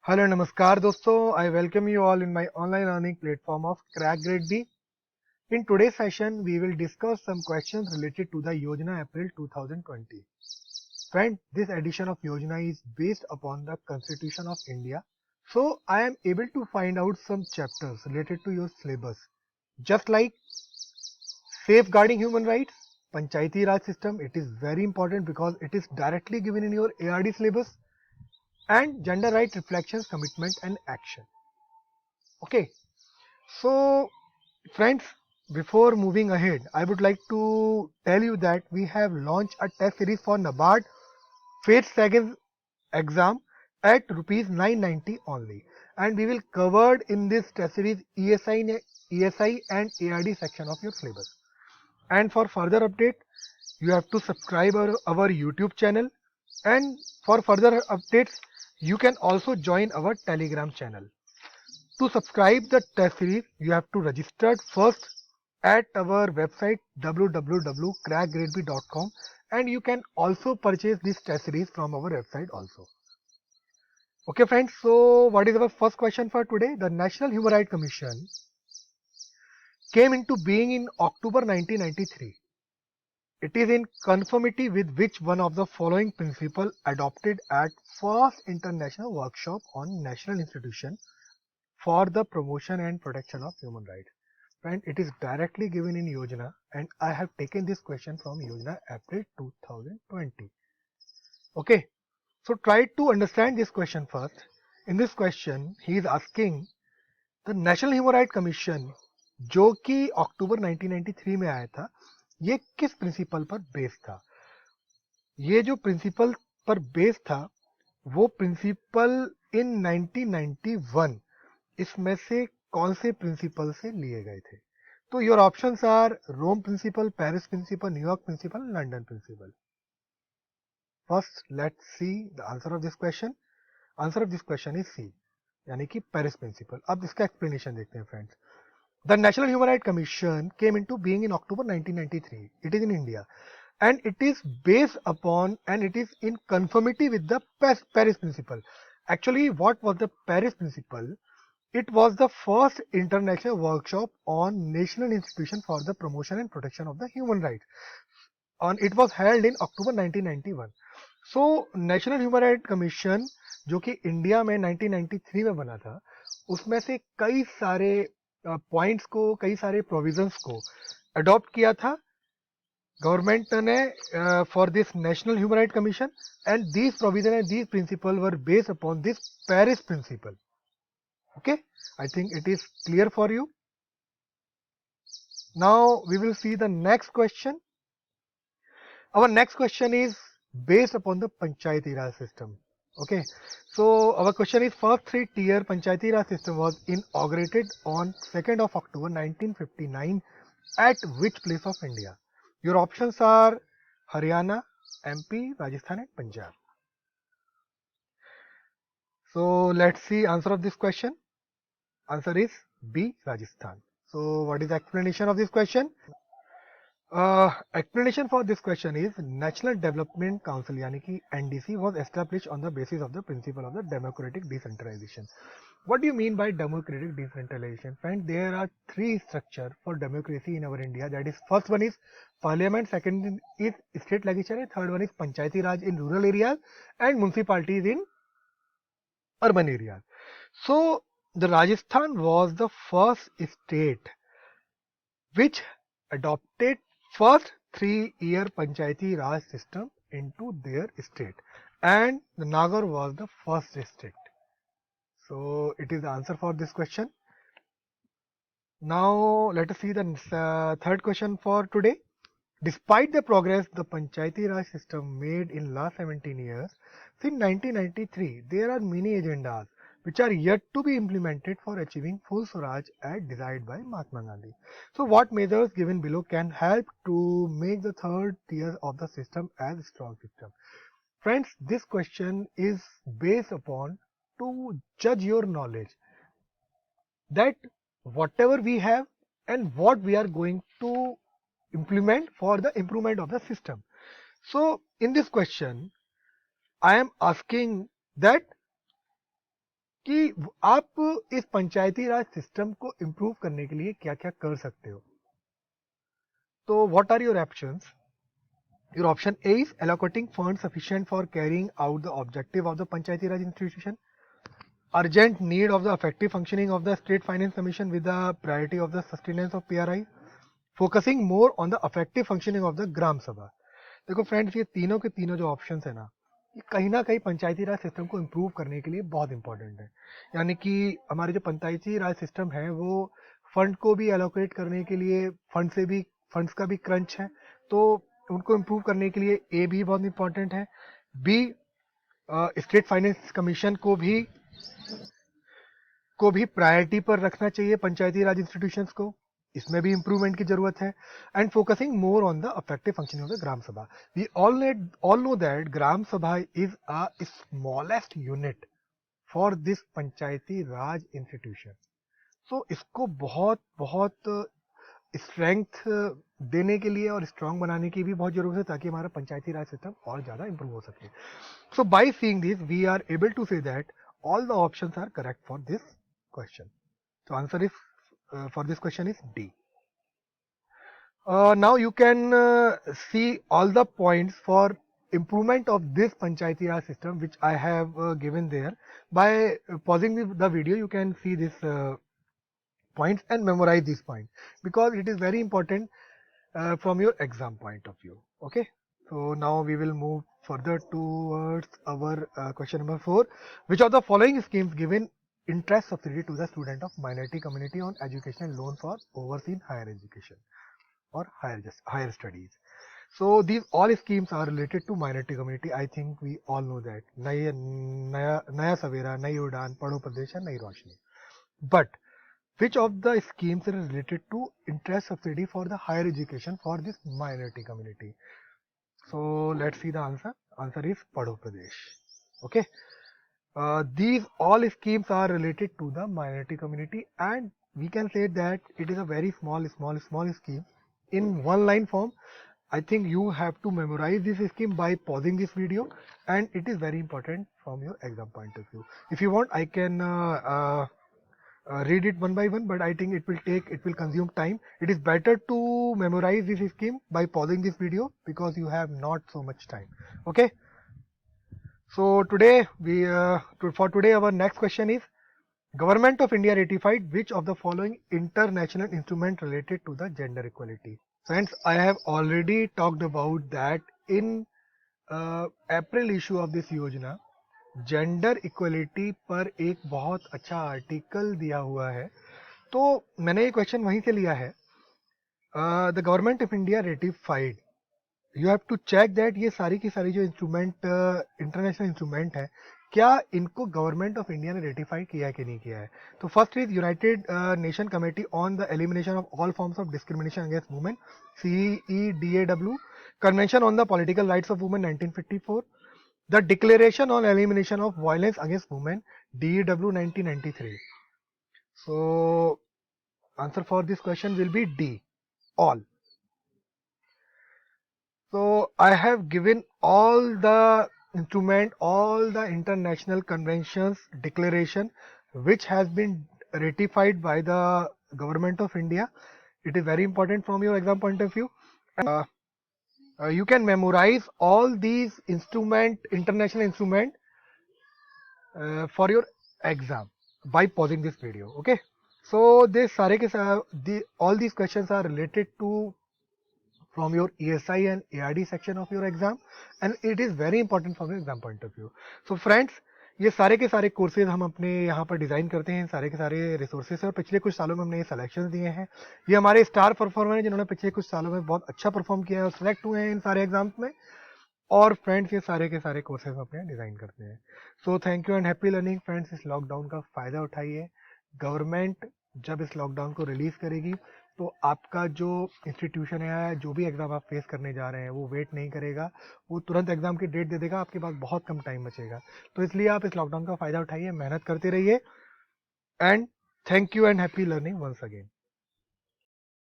Hello, Namaskar दोस्तों. I welcome you all in my online learning platform of Crack Grade B. In today's session, we will discuss some questions related to the Yojana April 2020. Friend, this edition of Yojana is based upon the Constitution of India. So, I am able to find out some chapters related to your syllabus. Just like safeguarding human rights, Panchayati Raj system, it is very important because it is directly given in your ARD syllabus, and gender rights reflections, commitment and action. Okay, so friends, before moving ahead, I would like to tell you that we have launched a test series for NABARD Phase 2nd exam at rupees 990 only, and we will cover in this test series ESI and ARD section of your syllabus. And for further update, you have to subscribe our YouTube channel, and for further updates, you can also join our Telegram channel. To subscribe the test series, you have to register first at our website www.crackgradeb.com, and you can also purchase this test series from our website also. Okay friends, so what is our first question for today? The National Human Rights Commission came into being in October 1993. It is in conformity with which one of the following principles adopted at first international workshop on national institution for the promotion and protection of human rights. And it is directly given in Yojana, and I have taken this question from Yojana April 2020. Okay, so try to understand this question first. In this question, he is asking the national human right commission जो कि अक्टूबर 1993 में आया था, ये किस principal पर base था? ये जो प्रिंसिपल पर बेस था, वो प्रिंसिपल इन 1991 इसमें से कौन से प्रिंसिपल से लिए गए थे? तो your options are Rome principle, Paris principle, New York principle, London principle. First let's see the answer of this question. Answer of this question is C, यानी कि पेरिस प्रिंसिपल. अब इसका एक्सप्लेनेशन देखते हैं friends. The national human right commission came into being in October 1993. It is in India and it is based upon and it is in conformity with the Paris Principle. Actually, what was the Paris Principle? It was the first international workshop on national institution for the promotion and protection of the human rights. It was held in October 1991. So, National Human Rights Commission जो कि India में 1993 में बना था, उसमें से कई सारे पॉइंट्स को, कई सारे प्रोविजंस को अडॉप्ट किया था गवर्नमेंट ने for this national human right commission, and these provision and these principle were based upon this Paris principle. Okay, I think it is clear for you. Now we will see the next question. Our next question is based upon the Panchayati Raj system. Okay, so our question is first three-tier Panchayati Raj system was inaugurated on 2nd of October 1959 at which place of India? Your options are Haryana, MP, Rajasthan and Punjab. So let's see answer of this question. Answer is B, Rajasthan. So what is the explanation of this question? Explanation for this question is National Development Council यानी कि NDC was established on the basis of the principle of the democratic decentralization. What do you mean by democratic decentralization? Friend, there are three structure for democracy in our India. That is, first one is parliament, second is state legislature, third one is panchayati raj in rural areas, and municipalities in urban areas. So the Rajasthan was the first state which adopted first 3-year Panchayati Raj system into their state, and the Nagar was the first district. So it is the answer for this question. Now let us see the third question for today. Despite the progress the Panchayati Raj system made in last 17 years, since 1993 there are many agendas which are yet to be implemented for achieving full Swaraj as desired by Mahatma Gandhi. So what measures given below can help to make the third tier of the system as a strong system? Friends, this question is based upon to judge your knowledge that whatever we have and what we are going to implement for the improvement of the system. So in this question, I am asking that कि आप इस पंचायती राज system को improve करने के लिए क्या क्या कर सकते हो. तो what are your options? Your option A is allocating funds sufficient for carrying out the objective of the Panchayati Raj institution. Urgent need of the effective functioning of the State Finance Commission with the priority of the sustenance of PRI. Focusing more on the effective functioning of the Gram Sabha. देखो friends, ये तीनों के तीनों जो options है ना, ये कहीं ना कहीं पंचायती राज सिस्टम को इम्प्रूव करने के लिए बहुत इंपॉर्टेंट है. यानी कि हमारे जो पंचायती राज सिस्टम है वो फंड को भी एलोकेट करने के लिए फंड्स का भी क्रंच है, तो उनको इम्प्रूव करने के लिए ए भी बहुत इंपॉर्टेंट है. बी, स्टेट फाइनेंस कमीशन को भी प्रायोरिटी पर रखना चाहिए पंचायती राज इंस्टीट्यूशंस को, इसमें भी इंप्रूवमेंट की जरूरत है. And focusing more on the effective functioning of the gram sabha. We all know that gram sabha is a smallest unit for this panchayati raj institution. So इसको बहुत बहुत स्ट्रेंथ देने के लिए और स्ट्रांग बनाने की भी बहुत जरूरत है, ताकि हमारा पंचायती राज सिस्टम और ज्यादा इंप्रूव हो सके. So by seeing this we are able to say that all the options are correct for this question. So answer is for this question is D. Now you can see all the points for improvement of this Panchayati Raj system which I have given there. By pausing the video, you can see this points and memorize these points, because it is very important from your exam point of view. Okay. So now we will move further towards our question number 4. Which of the following schemes given interest subsidy to the student of minority community on educational loan for overseas higher education or higher studies? So these all schemes are related to minority community. I think we all know that. Naya Savera, Nai Udan, Padho Pradesh and Nai Roshni. But which of the schemes are related to interest subsidy for the higher education for this minority community? So let's see the answer. Answer is Padho Pradesh. Okay. These all schemes are related to the minority community, and we can say that it is a very small scheme in one line form. I think you have to memorize this scheme by pausing this video, and it is very important from your exam point of view. If you want, I can read it one by one, but I think it will consume time. It is better to memorize this scheme by pausing this video, because you have not so much time. Okay. So today for today our next question is: Government of India ratified which of the following international instrument related to the gender equality? Friends, I have already talked about that in April issue of this योजना. Gender equality पर एक बहुत अच्छा article दिया हुआ है, तो मैंने ये क्वेश्चन वहीं से लिया है. The government of India ratified. You have to check that ये सारी की सारी जो इंस्ट्रूमेंट इंटरनेशनल इंस्ट्रूमेंट है, क्या इनको गवर्नमेंट ऑफ इंडिया ने रेटिफाई किया है कि नहीं किया है. तो first is United nation committee on the elimination of all forms of discrimination against women, CEDAW. Convention on the political rights of women 1954. The Declaration on Elimination of Violence Against Women, DEW 1993. So answer for this question will be D, all. So I have given all the instrument, all the international conventions, declaration which has been ratified by the government of India. It is very important from your exam point of view. You can memorize all these international instrument for your exam by pausing this video. Okay. So all these questions are related to from your ESI and ARD section of your exam, and it is very important from your exam point of view. So friends, ये सारे के सारे courses हम अपने यहाँ पर design करते हैं, सारे के सारे रिसोर्सेज और पिछले कुछ सालों में हमने ये सिलेक्शन दिए हैं. ये हमारे स्टार परफॉर्मर हैं जिन्होंने पिछले कुछ सालों में बहुत अच्छा परफॉर्म किया है और सिलेक्ट हुए हैं इन सारे एग्जाम्स में. और फ्रेंड्स, ये सारे के सारे कोर्सेज हम अपने डिजाइन करते हैं. So thank you and happy learning friends. इस लॉकडाउन का फायदा उठाइए. गवर्नमेंट जब इस लॉकडाउन को रिलीज करेगी तो आपका जो इंस्टीट्यूशन है, जो भी एग्जाम आप फेस करने जा रहे हैं, वो वेट नहीं करेगा, वो तुरंत एग्जाम की डेट दे देगा. आपके पास बहुत कम टाइम बचेगा. तो इसलिए आप इस लॉकडाउन का फायदा उठाइए, मेहनत करते रहिए. And thank you and happy learning once again.